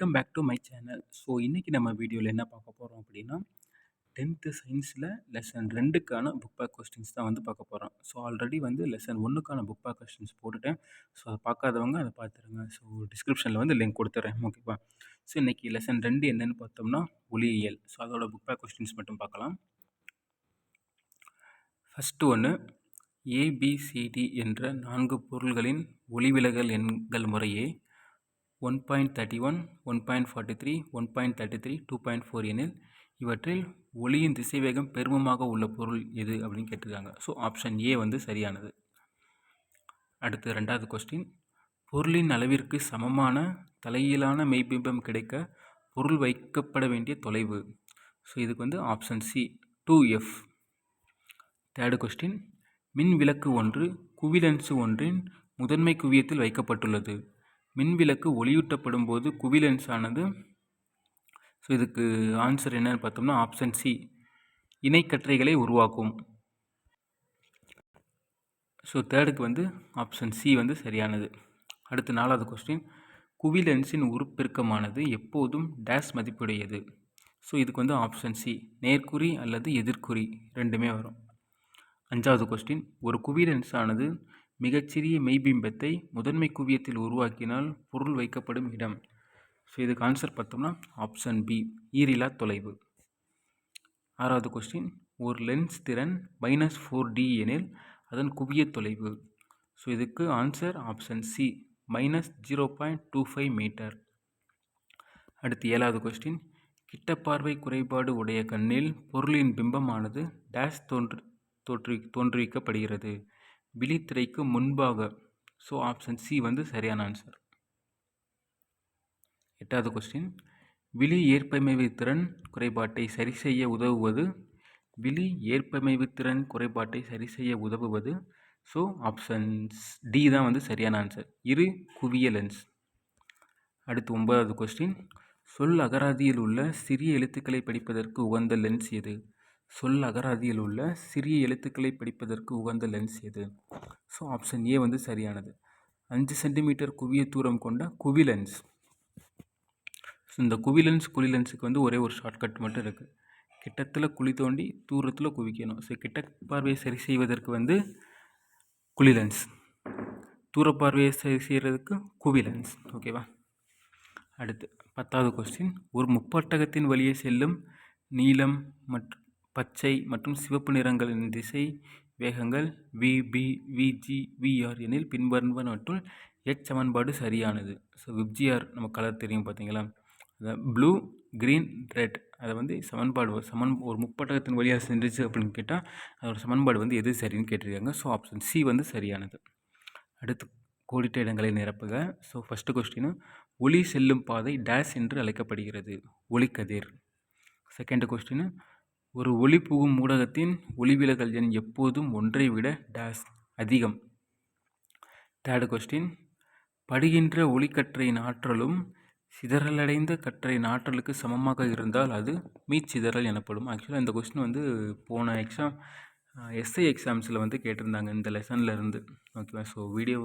Welcome back to my channel. So இன்றைக்கி நம்ம வீடியோவில் என்ன பார்க்க போகிறோம் அப்படின்னா 10th சயின்ஸில் லெசன் 2க்கான புக் பேக் கொஸ்டின்ஸ் தான் வந்து பார்க்க போகிறோம். ஸோ ஆல்ரெடி வந்து லெசன் 1க்கான புக் பேக் கொஸ்டின்ஸ் போட்டுட்டேன். ஸோ அதை பார்க்காதவங்க அதை பார்த்துருங்க. ஸோ டிஸ்கிரிப்ஷனில் வந்து லிங்க் கொடுத்துட்றேன், ஓகேவா? ஸோ இன்றைக்கி லெசன் 2 என்னென்னு பார்த்தோம்னா ஒளியியல். ஸோ அதோட புக் பேக் கொஸ்டின்ஸ் மட்டும் பார்க்கலாம். ஃபஸ்ட்டு ஒன்று, ஏபிசிடி என்ற 4 பொருள்களின் ஒளிவிலகல் எண்கள் முறையே 1.31, 1.43, 1.33, 2.4 எனில் இவற்றில் ஒளியின் திசைவேகம் பெருமமாக உள்ள பொருள் எது அப்படின்னு கேட்டிருக்காங்க. ஸோ ஆப்ஷன் ஏ வந்து சரியானது. அடுத்து 2வது கொஸ்டின், பொருளின் அளவிற்கு சமமான தலையிலான மெய்பிம்பம் கிடைக்க பொருள் வைக்கப்பட வேண்டிய தொலைவு. ஸோ இதுக்கு வந்து option C 2f. 3rd question, மின் விளக்கு ஒன்று குவிலென்சு ஒன்றின் முதன்மை குவியத்தில் வைக்கப்பட்டுள்ளது. மின்விளக்கு ஒளியூட்டப்படும் போது குவிலென்ஸ் ஆனது, ஸோ இதுக்கு ஆன்சர் என்னன்னு பார்த்தோம்னா ஆப்ஷன் சி இணைக்கற்றைகளை உருவாக்கும். ஸோ 3rdக்கு வந்து ஆப்ஷன் சி வந்து சரியானது. அடுத்து 4வது கொஸ்டின், குவிலென்ஸின் உருப்பெருக்கமானது எப்போதும் டேஷ் மதிப்புடையது. ஸோ இதுக்கு வந்து ஆப்ஷன் சி நேர்குறி அல்லது எதிர்குறி ரெண்டுமே வரும். 5வது கொஸ்டின், ஒரு குவிலென்ஸ் ஆனது மிகச்சிறிய மெய்பிம்பத்தை முதன்மை குவியத்தில் உருவாக்கினால் பொருள் வைக்கப்படும் இடம். ஸோ இதுக்கு ஆன்சர் பார்த்தோம்னா ஆப்ஷன் பி ஈரிலா தொலைவு. 6வது கொஸ்டின், ஒரு லென்ஸ் திறன் -4D எனில் அதன் குவிய தொலைவு. ஸோ இதுக்கு ஆன்சர் ஆப்ஷன் சி -0.25 மீட்டர். அடுத்து 7வது கொஸ்டின், கிட்டப்பார்வை குறைபாடு உடைய கண்ணில் பொருளின் பிம்பமானது டேஷ் தோற்றுவிக்கப்படுகிறது. விழித்திரைக்கு முன்பாக. ஸோ ஆப்ஷன் சி வந்து சரியான ஆன்சர். 8வது கொஸ்டின், விழி ஏற்பமைவு திறன் குறைபாட்டை சரி செய்ய உதவுவது. விழி ஏற்பமைவு திறன் குறைபாட்டை சரி செய்ய உதவுவது. ஸோ ஆப்ஷன் டி தான் வந்து சரியான ஆன்சர், இரு குவிய லென்ஸ். அடுத்து 9வது கொஸ்டின், சொல் அகராதியில் உள்ள சிறிய எழுத்துக்களை படிப்பதற்கு உகந்த லென்ஸ் எது. சொல் அகராதியில் உள்ள சிறிய எழுத்துக்களை படிப்பதற்கு உகந்த லென்ஸ் எது. ஸோ ஆப்ஷன் ஏ வந்து சரியானது, 5 சென்டிமீட்டர் குவிய தூரம் கொண்ட குவிலென்ஸ். ஸோ இந்த குவிலென்ஸுக்கு வந்து ஒரே ஒரு ஷார்ட்கட் மட்டும் இருக்குது. கிட்டத்தில் குழி தோண்டி தூரத்தில் குவிக்கணும். ஸோ கிட்ட பார்வையை சரி செய்வதற்கு வந்து குழிலென்ஸ், தூர பார்வையை சரி செய்கிறதுக்கு குவிலென்ஸ், ஓகேவா? அடுத்து 10வது கொஸ்டின், ஒரு முப்பட்டகத்தின் வழியே செல்லும் நீலம் மற்றும் பச்சை மற்றும் சிவப்பு நிறங்களின் திசை வேகங்கள் VB, VG, VR எனில் பின்வருவனவற்றுள் எச் சமன்பாடு சரியானது. ஸோ விப்ஜிஆர் நம்ம கலர் தெரியும் பார்த்தீங்களா, ப்ளூ க்ரீன் ரெட். அதை வந்து சமன்பாடு ஒரு முப்பட்டகத்தின் வழியாக சென்றுச்சு அப்படின்னு கேட்டால் அதோட சமன்பாடு வந்து எது சரின்னு கேட்டிருக்காங்க. ஸோ ஆப்ஷன் சி வந்து சரியானது. அடுத்து கோடிட்ட இடங்களை நிரப்புக. ஸோ ஃபஸ்ட்டு கொஸ்டின், ஒளி செல்லும் பாதை டேஷ் என்று அழைக்கப்படுகிறது. ஒளிக்கதிர். செகண்ட் கொஸ்டின், ஒரு ஒளி புகும் ஊடகத்தின் ஒளிவிலகல் எண் எப்போதும் ஒன்றை விட டேஷ் அதிகம். 3rd கொஸ்டின், படுகின்ற ஒளிக்கற்றையின் ஆற்றலும் சிதறலடைந்த கற்றையின் ஆற்றலுக்கு சமமாக இருந்தால் அது மீச்சிதறல் எனப்படும். ஆக்சுவலாக இந்த கொஸ்டின் வந்து போன எஸ்ஐ எக்ஸாம்ஸில் வந்து கேட்டிருந்தாங்க இந்த லெசனில் இருந்து, ஓகேவா? ஸோ வீடியோ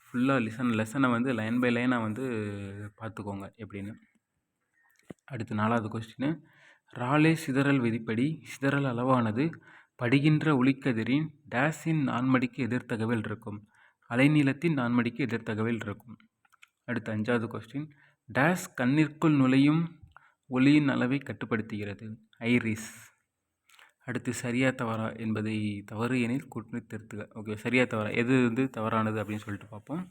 ஃபுல்லாக லெசனை வந்து லைன் பை லைனாக வந்து பார்த்துக்கோங்க எப்படின்னு. அடுத்து 4வது கொஸ்டின், ராலே சிதறல் விதிப்படி சிதறல் அளவானது படுகின்ற ஒளிக்கதிரின் டேஷின் நான்மடிக்கு எதிர்த்தகவில் இருக்கும். அலைநீளத்தின் நான்மடிக்கு எதிர்த்தகவில் இருக்கும். அடுத்து 5வது கொஸ்டின், டேஷ் கண்ணிற்குள் நுழையும் ஒளியின் அளவை கட்டுப்படுத்துகிறது. ஐரிஸ். அடுத்து சரியா தவறா என்பதை தவறு எனில் கூட்டி திருத்துக. ஓகே, சரியா தவறா எது வந்து தவறானது அப்படின்னு சொல்லிட்டு பார்ப்போம்.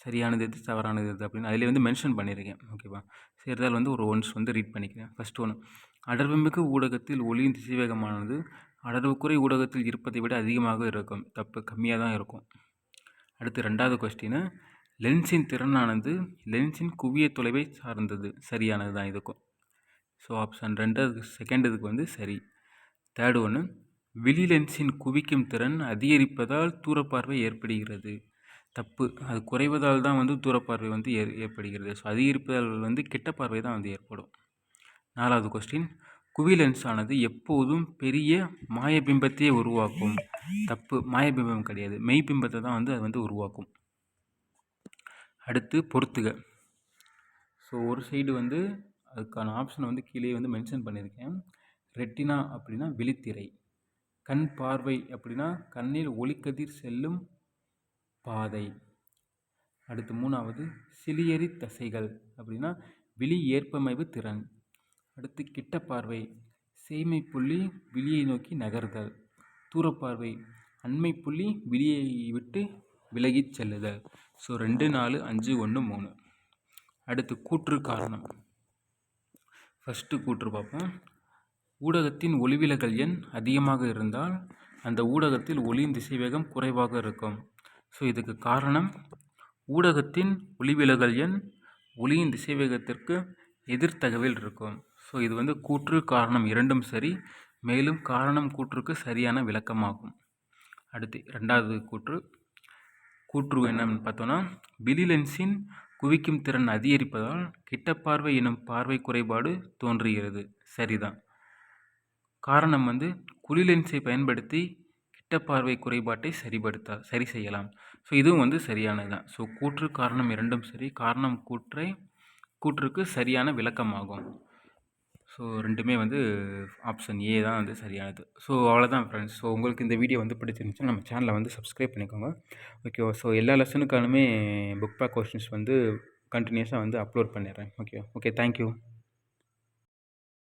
சரியானது எது தவறானது எது அப்படின்னு அதில் வந்து மென்ஷன் பண்ணியிருக்கேன், ஓகேவா? சரிதால் வந்து ஒரு ஒன்ஸ் வந்து ரீட் பண்ணிக்கிறேன். ஃபஸ்ட் ஒன்று, அடர்வுமிகு ஊடகத்தில் ஒளியின் திசைவேகமானது அடர்வுக்குறை ஊடகத்தில் இருப்பதை விட அதிகமாக இருக்கும். தப்பு, கம்மியாக தான் இருக்கும். அடுத்து 2வது கொஸ்டின், லென்ஸின் திறனானது லென்ஸின் குவிய தொலைவை சார்ந்தது. சரியானது தான் இதுக்கும். ஸோ ஆப்ஷன் 2 செகண்டுக்கு வந்து சரி. 3rd ஒன்று, விழி லென்ஸின் குவிக்கும் திறன் அதிகரிப்பதால் தூரப்பார்வை ஏற்படுகிறது. தப்பு, அது குறைவதால் தான் வந்து தூரப்பார்வை வந்து ஏற்படுகிறது. ஸோ அதிகரிப்பதால் வந்து கிட்ட பார்வை தான் வந்து ஏற்படும். 4வது கொஸ்டின், குவிலென்ஸ் ஆனது எப்போதும் பெரிய மாயபிம்பத்தையே உருவாக்கும். தப்பு, மாயபிம்பம் கிடையாது, மெய்பிம்பத்தை தான் வந்து அது வந்து உருவாக்கும். அடுத்து பொறுத்துக. ஸோ ஒரு சைடு வந்து அதுக்கான ஆப்ஷனை வந்து கீழே வந்து மென்ஷன் பண்ணியிருக்கேன். ரெட்டினா அப்படின்னா விழித்திரை, கண் பார்வை அப்படின்னா கண்ணில் ஒளிக்கதிர் செல்லும் பாதை. அடுத்து 3வது சிலியரி தசைகள் அப்படின்னா விழி ஏற்பமைவு திறன். அடுத்து கிட்ட பார்வை, சேய்மை புள்ளி விழியை நோக்கி நகர்தல். தூரப்பார்வை, அண்மை புள்ளி விழியை விட்டு விலகிச் செல்லுதல். ஸோ 2, 4, 5, 1, 3. அடுத்து கூற்று காரணம். ஃபஸ்ட்டு கூற்று பார்ப்போம். ஊடகத்தின் ஒளிவிலகல் எண் அதிகமாக இருந்தால் அந்த ஊடகத்தில் ஒளியின் திசைவேகம் குறைவாக இருக்கும். ஸோ இதுக்கு காரணம் ஊடகத்தின் ஒளிவிலகல் எண் ஒளியின் திசைவேகத்திற்கு எதிர்த்தகவில் இருக்கும். ஸோ இது வந்து கூற்று காரணம் இரண்டும் சரி, மேலும் காரணம் கூற்றுக்கு சரியான விளக்கமாகும். அடுத்து 2வது கூற்று என்னன்னு பார்த்தோன்னா, விழி லென்ஸின் குவிக்கும் திறன் அதிகரிப்பதால் கிட்டப்பார்வை எனும் பார்வை குறைபாடு தோன்றுகிறது. சரிதான். காரணம் வந்து குழி லென்ஸை பயன்படுத்தி கிட்டப்பார்வை குறைபாட்டை சரி செய்யலாம். ஸோ இதுவும் வந்து சரியானது தான். ஸோ கூற்று காரணம் இரண்டும் சரி, காரணம் கூற்றுக்கு சரியான விளக்கமாகும். ஸோ ரெண்டுமே வந்து ஆப்ஷன் ஏ தான் வந்து சரியானது. ஸோ அவ்வளோதான் ஃப்ரெண்ட்ஸ். ஸோ உங்களுக்கு இந்த வீடியோ வந்து பிடிச்சிருந்துச்சுன்னா நம்ம சேனலை வந்து சப்ஸ்கிரைப் பண்ணிக்கோங்க. ஓகேவா? ஸோ எல்லா லெசனுக்கானுமே புக் பேக் கொஸ்டின்ஸ் வந்து கண்டினியூஸாக வந்து அப்லோட் பண்ணிடுறேன். Okay, thank you.